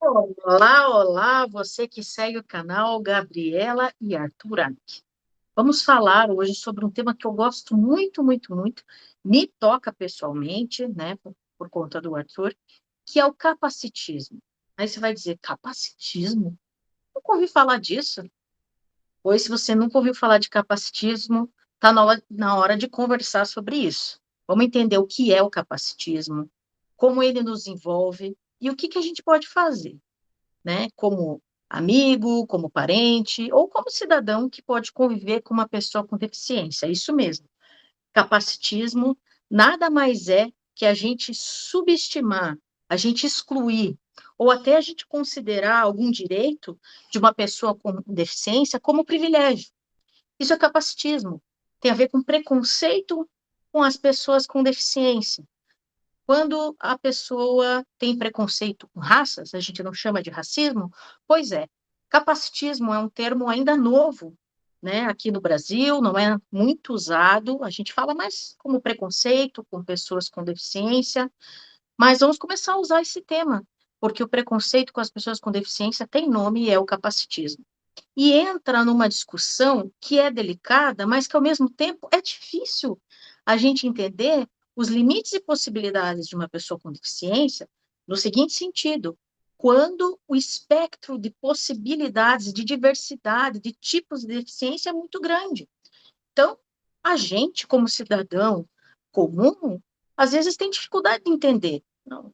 Olá, olá, você que segue o canal Gabriela e Arthur Anik. Vamos falar hoje sobre um tema que eu gosto muito, muito, muito, me toca pessoalmente, né, por conta do Arthur, que é o capacitismo. Aí você vai dizer, capacitismo? Nunca ouvi falar disso. Pois se você nunca ouviu falar de capacitismo, está na hora de conversar sobre isso. Vamos entender o que é o capacitismo, como ele nos envolve e o que a gente pode fazer, né? Como amigo, como parente ou como cidadão que pode conviver com uma pessoa com deficiência. É isso mesmo. Capacitismo nada mais é que a gente subestimar, a gente excluir, ou até a gente considerar algum direito de uma pessoa com deficiência como privilégio. Isso é capacitismo. Tem a ver com preconceito com as pessoas com deficiência. Quando a pessoa tem preconceito com raças, a gente não chama de racismo? Pois é, capacitismo é um termo ainda novo, né? Aqui no Brasil, não é muito usado, a gente fala mais como preconceito com pessoas com deficiência, mas vamos começar a usar esse tema, porque o preconceito com as pessoas com deficiência tem nome e é o capacitismo. E entra numa discussão que é delicada, mas que ao mesmo tempo é difícil a gente entender os limites e possibilidades de uma pessoa com deficiência no seguinte sentido: quando o espectro de possibilidades, de diversidade, de tipos de deficiência é muito grande. Então, a gente, como cidadão comum, às vezes tem dificuldade de entender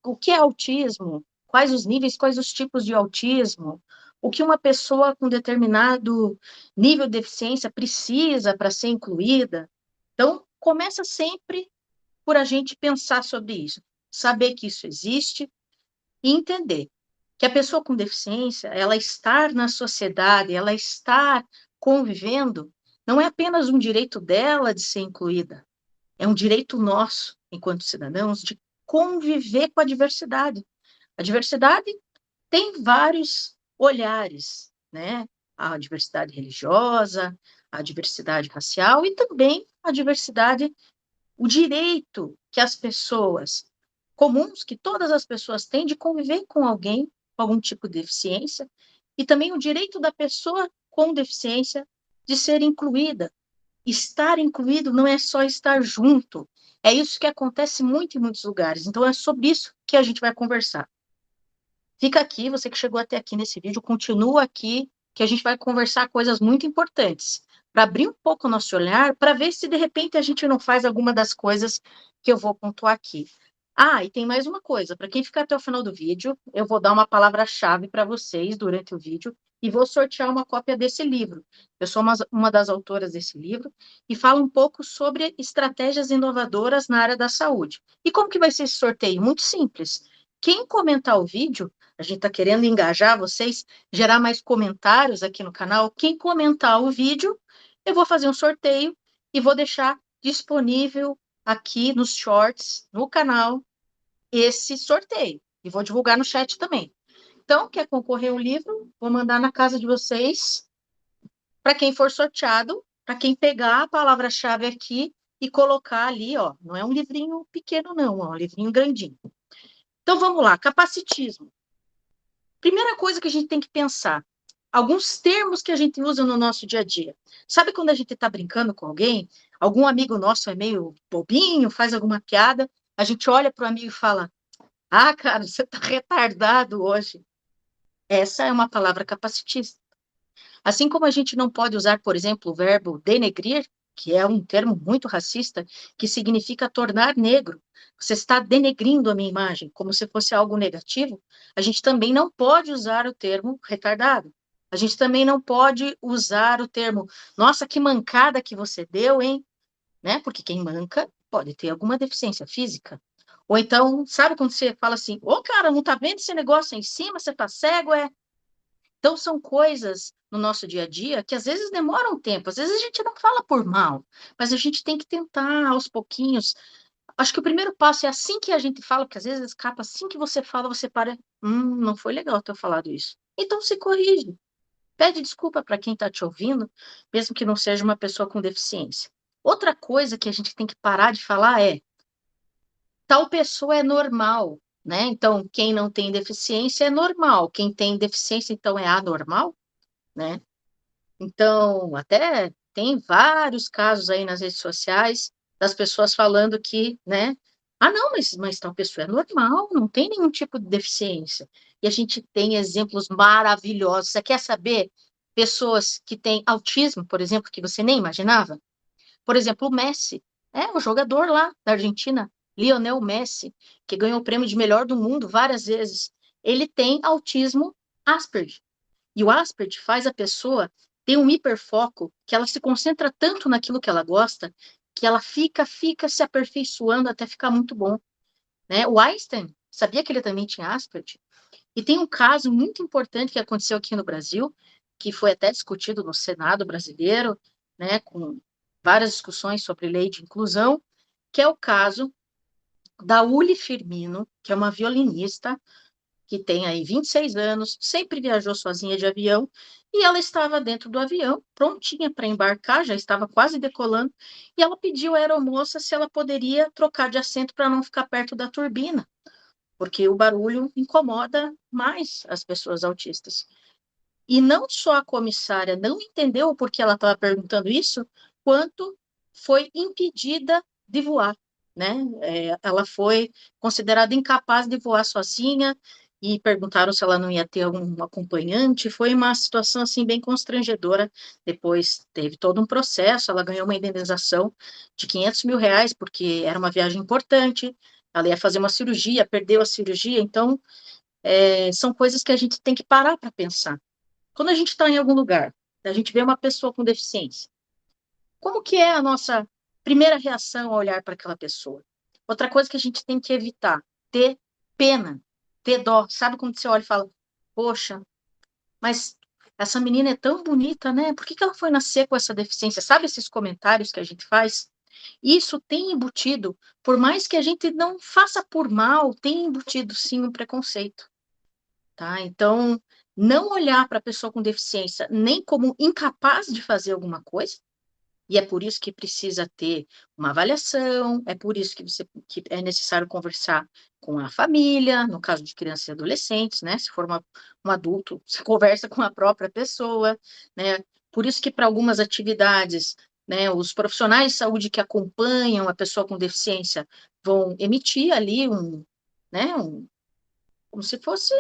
o que é autismo, quais os níveis, quais os tipos de autismo, o que uma pessoa com determinado nível de deficiência precisa para ser incluída. Então, começa sempre por a gente pensar sobre isso, saber que isso existe e entender que a pessoa com deficiência, ela estar na sociedade, ela estar convivendo, não é apenas um direito dela de ser incluída, é um direito nosso, enquanto cidadãos, de conviver com a diversidade. A diversidade tem vários olhares, né? A diversidade religiosa, a diversidade racial e também a diversidade, o direito que as pessoas comuns, que todas as pessoas têm de conviver com alguém com algum tipo de deficiência, e também o direito da pessoa com deficiência de ser incluída. Estar incluído não é só estar junto, é isso que acontece muito em muitos lugares. Então é sobre isso que a gente vai conversar. Fica aqui, você que chegou até aqui nesse vídeo, continua aqui, que a gente vai conversar coisas muito importantes, para abrir um pouco o nosso olhar, para ver se de repente a gente não faz alguma das coisas que eu vou pontuar aqui. Ah, e tem mais uma coisa, para quem ficar até o final do vídeo, eu vou dar uma palavra-chave para vocês durante o vídeo e vou sortear uma cópia desse livro. Eu sou uma das autoras desse livro e falo um pouco sobre estratégias inovadoras na área da saúde. E como que vai ser esse sorteio? Muito simples. Quem comentar o vídeo, a gente está querendo engajar vocês, gerar mais comentários aqui no canal. Quem comentar o vídeo, eu vou fazer um sorteio e vou deixar disponível aqui nos shorts, no canal, esse sorteio. E vou divulgar no chat também. Então, quer concorrer ao livro? Vou mandar na casa de vocês, para quem for sorteado, para quem pegar a palavra-chave aqui e colocar ali, ó. Não é um livrinho pequeno, não, ó, um livrinho grandinho. Então, vamos lá, capacitismo. Primeira coisa que a gente tem que pensar, alguns termos que a gente usa no nosso dia a dia. Sabe quando a gente está brincando com alguém, algum amigo nosso é meio bobinho, faz alguma piada, a gente olha para o amigo e fala, ah, cara, você está retardado hoje. Essa é uma palavra capacitista. Assim como a gente não pode usar, por exemplo, o verbo denegrir, que é um termo muito racista, que significa tornar negro. Você está denegrindo a minha imagem, como se fosse algo negativo. A gente também não pode usar o termo retardado. A gente também não pode usar o termo, nossa, que mancada que você deu, hein? Né? Porque quem manca pode ter alguma deficiência física. Ou então, sabe quando você fala assim, ô cara, não tá vendo esse negócio aí em cima, você tá cego, é? Então, são coisas no nosso dia a dia que às vezes demoram um tempo, às vezes a gente não fala por mal, mas a gente tem que tentar aos pouquinhos. Acho que o primeiro passo é assim que a gente fala, porque às vezes escapa, assim que você fala, você para, não foi legal ter falado isso. Então, se corrige. Pede desculpa para quem está te ouvindo, mesmo que não seja uma pessoa com deficiência. Outra coisa que a gente tem que parar de falar é: tal pessoa é normal. né? Então, quem não tem deficiência é normal, quem tem deficiência, então, é anormal, né? Então, até tem vários casos aí nas redes sociais das pessoas falando que, né? Ah, não, mas tal pessoa é normal, não tem nenhum tipo de deficiência. E a gente tem exemplos maravilhosos. Você quer saber pessoas que têm autismo, por exemplo, que você nem imaginava? Por exemplo, o Messi, o jogador lá da Argentina, Lionel Messi, que ganhou o prêmio de melhor do mundo várias vezes. Ele tem autismo Asperger. E o Asperger faz a pessoa ter um hiperfoco, que ela se concentra tanto naquilo que ela gosta, que ela fica se aperfeiçoando até ficar muito bom, né? O Einstein, sabia que ele também tinha Asperger? E tem um caso muito importante que aconteceu aqui no Brasil, que foi até discutido no Senado brasileiro, né, com várias discussões sobre lei de inclusão, que é o caso da Uli Firmino, que é uma violinista que tem aí 26 anos, sempre viajou sozinha de avião, e ela estava dentro do avião, prontinha para embarcar, já estava quase decolando, e ela pediu à aeromoça se ela poderia trocar de assento para não ficar perto da turbina, porque o barulho incomoda mais as pessoas autistas. E não só a comissária não entendeu por que ela estava perguntando isso, quanto foi impedida de voar, né? Ela foi considerada incapaz de voar sozinha e perguntaram se ela não ia ter algum acompanhante. Foi uma situação assim bem constrangedora. Depois teve todo um processo. Ela ganhou uma indenização de R$ 500 mil porque era uma viagem importante. Ela ia fazer uma cirurgia, perdeu a cirurgia. Então, são coisas que a gente tem que parar para pensar. Quando a gente está em algum lugar, a gente vê uma pessoa com deficiência, como que é a nossa primeira reação ao olhar para aquela pessoa? Outra coisa que a gente tem que evitar, ter pena, ter dó. Sabe quando você olha e fala, poxa, mas essa menina é tão bonita, né? Por que que ela foi nascer com essa deficiência? Sabe esses comentários que a gente faz? Isso tem embutido, por mais que a gente não faça por mal, tem embutido sim um preconceito. Tá? Então, não olhar para a pessoa com deficiência nem como incapaz de fazer alguma coisa, e é por isso que precisa ter uma avaliação, é por isso que é necessário conversar com a família, no caso de crianças e adolescentes, né? Se for um adulto, você conversa com a própria pessoa, né? Por isso que para algumas atividades, né, os profissionais de saúde que acompanham a pessoa com deficiência vão emitir ali como se fosse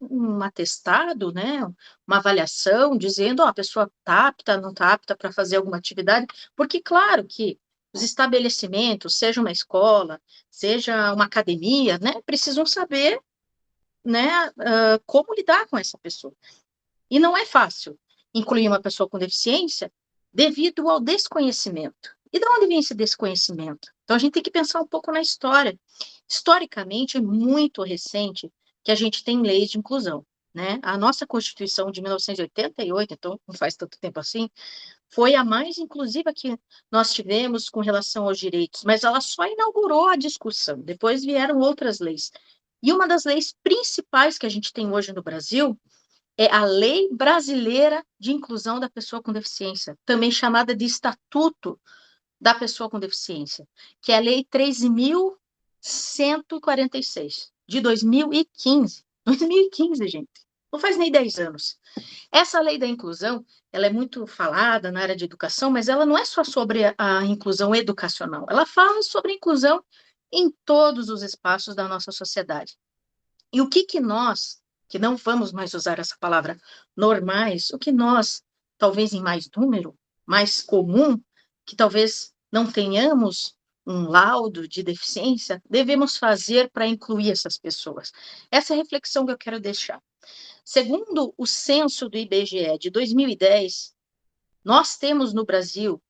um atestado, né, uma avaliação, dizendo, a pessoa está apta, não está apta para fazer alguma atividade, porque, claro, que os estabelecimentos, seja uma escola, seja uma academia, né, precisam saber, né, como lidar com essa pessoa. E não é fácil incluir uma pessoa com deficiência devido ao desconhecimento. E de onde vem esse desconhecimento? Então, a gente tem que pensar um pouco na história. Historicamente, é muito recente que a gente tem leis de inclusão, né? A nossa Constituição de 1988, então não faz tanto tempo assim, foi a mais inclusiva que nós tivemos com relação aos direitos, mas ela só inaugurou a discussão, depois vieram outras leis. E uma das leis principais que a gente tem hoje no Brasil é a Lei Brasileira de Inclusão da Pessoa com Deficiência, também chamada de Estatuto da Pessoa com Deficiência, que é a Lei 3.146, de 2015. 2015, gente. Não faz nem 10 anos. Essa lei da inclusão, ela é muito falada na área de educação, mas ela não é só sobre a inclusão educacional. Ela fala sobre a inclusão em todos os espaços da nossa sociedade. E o que nós, que não vamos mais usar essa palavra normais, o que nós, talvez em mais número, mais comum, que talvez não tenhamos um laudo de deficiência, devemos fazer para incluir essas pessoas? Essa é a reflexão que eu quero deixar. Segundo o censo do IBGE de 2010, nós temos no Brasil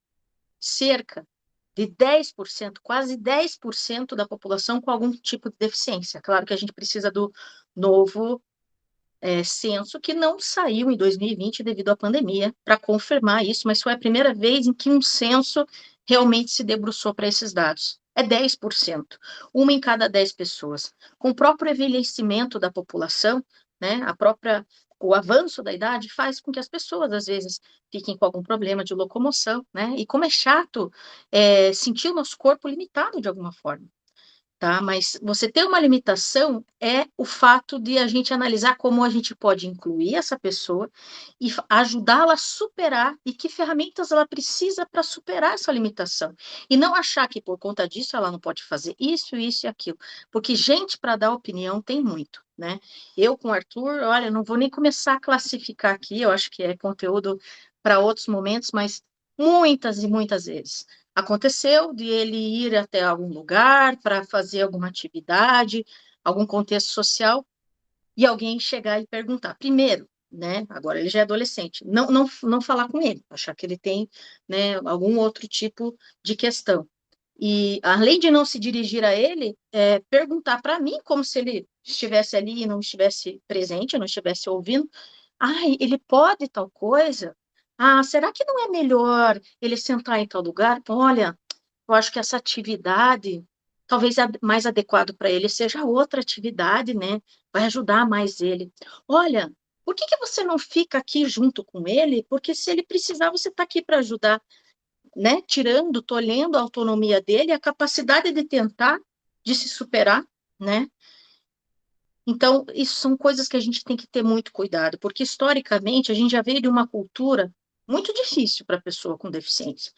cerca de 10%, quase 10% da população com algum tipo de deficiência. Claro que a gente precisa do novo censo, que não saiu em 2020 devido à pandemia, para confirmar isso, mas foi a primeira vez em que um censo realmente se debruçou para esses dados. É 10%, uma em cada 10 pessoas. Com o próprio envelhecimento da população, né, o avanço da idade faz com que as pessoas, às vezes, fiquem com algum problema de locomoção, né? E como é chato sentir o nosso corpo limitado de alguma forma. tá? Mas você ter uma limitação é o fato de a gente analisar como a gente pode incluir essa pessoa e ajudá-la a superar e que ferramentas ela precisa para superar essa limitação. E não achar que por conta disso ela não pode fazer isso e aquilo. Porque gente para dar opinião tem muito, né? Eu com o Arthur, olha, não vou nem começar a classificar aqui, eu acho que é conteúdo para outros momentos, mas muitas e muitas vezes aconteceu de ele ir até algum lugar para fazer alguma atividade, algum contexto social, e alguém chegar e perguntar. Primeiro, né? Agora ele já é adolescente, não falar com ele, achar que ele tem, né, algum outro tipo de questão. E além de não se dirigir a ele, perguntar para mim como se ele estivesse ali e não estivesse presente, não estivesse ouvindo. Ai, ele pode tal coisa? Ah, será que não é melhor ele sentar em tal lugar? Olha, eu acho que essa atividade, talvez mais adequado para ele seja outra atividade, né? Vai ajudar mais ele. Olha, por que que você não fica aqui junto com ele? Porque se ele precisar, você está aqui para ajudar, né? Tirando, tolhendo a autonomia dele, a capacidade de tentar, de se superar, né? Então, isso são coisas que a gente tem que ter muito cuidado, porque historicamente a gente já veio de uma cultura muito difícil para a pessoa com deficiência.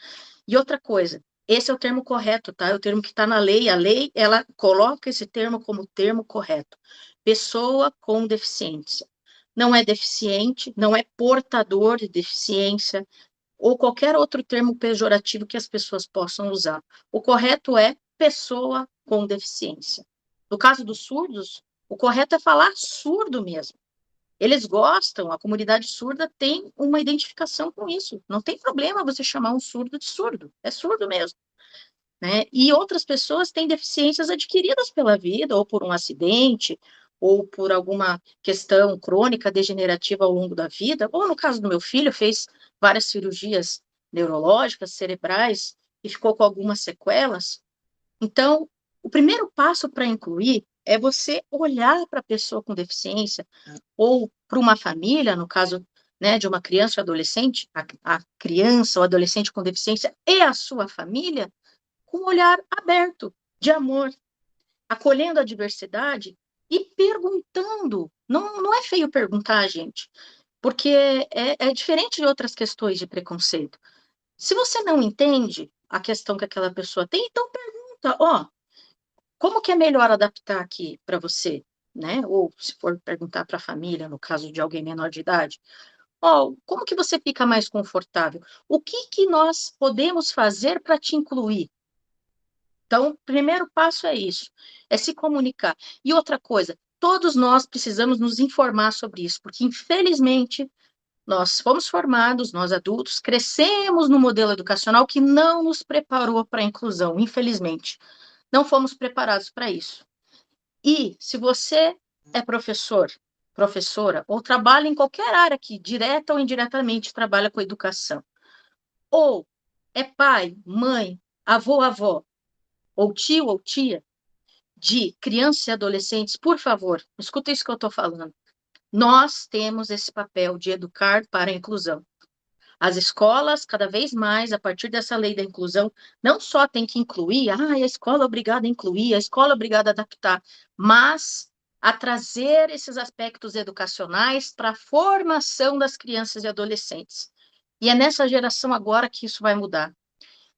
E outra coisa, esse é o termo correto, tá? É o termo que está na lei. A lei, ela coloca esse termo como termo correto. Pessoa com deficiência. Não é deficiente, não é portador de deficiência, ou qualquer outro termo pejorativo que as pessoas possam usar. O correto é pessoa com deficiência. No caso dos surdos, o correto é falar surdo mesmo. Eles gostam, a comunidade surda tem uma identificação com isso. Não tem problema você chamar um surdo de surdo, é surdo mesmo, né? E outras pessoas têm deficiências adquiridas pela vida, ou por um acidente, ou por alguma questão crônica degenerativa ao longo da vida, ou no caso do meu filho, fez várias cirurgias neurológicas, cerebrais, e ficou com algumas sequelas. Então, o primeiro passo para incluir é você olhar para a pessoa com deficiência, ou para uma família, no caso, né, de uma criança ou adolescente, a criança ou adolescente com deficiência e a sua família, com um olhar aberto, de amor, acolhendo a diversidade e perguntando. Não é feio perguntar, gente, porque é diferente de outras questões de preconceito. Se você não entende a questão que aquela pessoa tem, então pergunta, ó, como que é melhor adaptar aqui para você, né? Ou se for perguntar para a família, no caso de alguém menor de idade, ó, como que você fica mais confortável? O que que nós podemos fazer para te incluir? Então, o primeiro passo é isso, é se comunicar. E outra coisa, todos nós precisamos nos informar sobre isso, porque infelizmente nós fomos formados, nós adultos, crescemos no modelo educacional que não nos preparou para a inclusão, infelizmente. Não fomos preparados para isso. E se você é professor, professora, ou trabalha em qualquer área que, direta ou indiretamente, trabalha com educação, ou é pai, mãe, avô, avó, ou tio ou tia, de crianças e adolescentes, por favor, escuta isso que eu estou falando. Nós temos esse papel de educar para a inclusão. As escolas, cada vez mais, a partir dessa lei da inclusão, não só tem que incluir, a escola é obrigada a incluir, a escola é obrigada a adaptar, mas a trazer esses aspectos educacionais para a formação das crianças e adolescentes. E é nessa geração agora que isso vai mudar.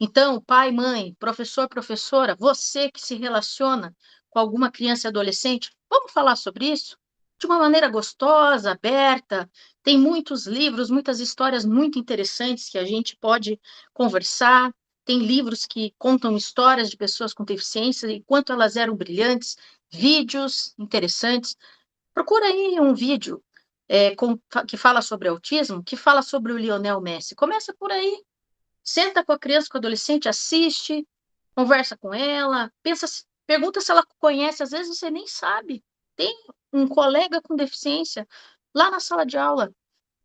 Então, pai, mãe, professor, professora, você que se relaciona com alguma criança e adolescente, vamos falar sobre isso? De uma maneira gostosa, aberta. Tem muitos livros, muitas histórias muito interessantes que a gente pode conversar. Tem livros que contam histórias de pessoas com deficiência e quanto elas eram brilhantes, vídeos interessantes. Procura aí um vídeo que fala sobre autismo, que fala sobre o Lionel Messi. Começa por aí. Senta com a criança, com o adolescente, assiste, conversa com ela, pensa, pergunta se ela conhece, às vezes você nem sabe. Tem um colega com deficiência lá na sala de aula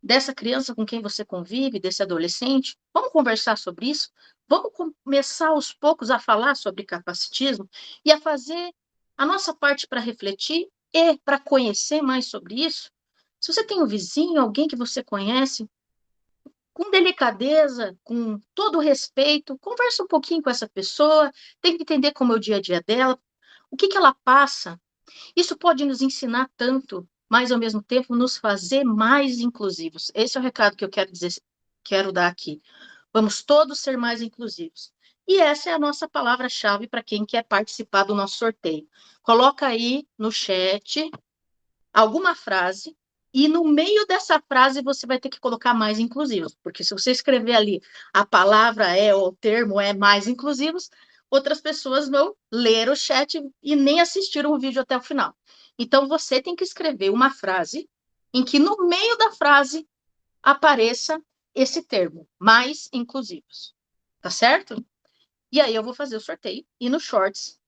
dessa criança com quem você convive, desse adolescente. Vamos conversar sobre isso? Vamos começar aos poucos a falar sobre capacitismo e a fazer a nossa parte para refletir e para conhecer mais sobre isso? Se você tem um vizinho, alguém que você conhece, com delicadeza, com todo o respeito, conversa um pouquinho com essa pessoa, tem que entender como é o dia a dia dela. O que que ela passa? Isso pode nos ensinar tanto, mas ao mesmo tempo nos fazer mais inclusivos. Esse é o recado que eu quero dizer, quero dar aqui. Vamos todos ser mais inclusivos. E essa é a nossa palavra-chave para quem quer participar do nosso sorteio. Coloca aí no chat alguma frase e no meio dessa frase você vai ter que colocar mais inclusivos, porque se você escrever ali a palavra é ou o termo é mais inclusivos, outras pessoas vão ler o chat e nem assistiram o vídeo até o final. Então você tem que escrever uma frase em que no meio da frase apareça esse termo, mais inclusivos. Tá certo? E aí eu vou fazer o sorteio e no Shorts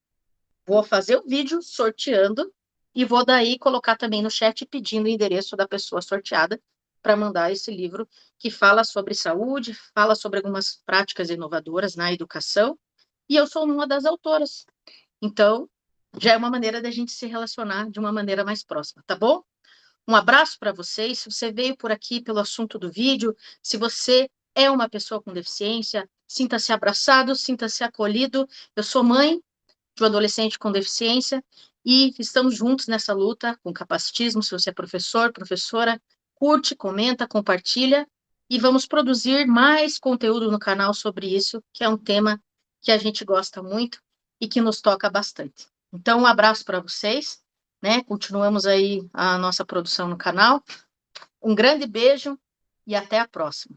vou fazer o vídeo sorteando e vou daí colocar também no chat pedindo o endereço da pessoa sorteada para mandar esse livro que fala sobre saúde, fala sobre algumas práticas inovadoras na educação, e eu sou uma das autoras. Então, já é uma maneira da gente se relacionar de uma maneira mais próxima, tá bom? Um abraço para vocês. Se você veio por aqui pelo assunto do vídeo, se você é uma pessoa com deficiência, sinta-se abraçado, sinta-se acolhido. Eu sou mãe de um adolescente com deficiência e estamos juntos nessa luta com capacitismo. Se você é professor, professora, curte, comenta, compartilha e vamos produzir mais conteúdo no canal sobre isso, que é um tema que a gente gosta muito e que nos toca bastante. Então, um abraço para vocês, né? Continuamos aí a nossa produção no canal. Um grande beijo e até a próxima.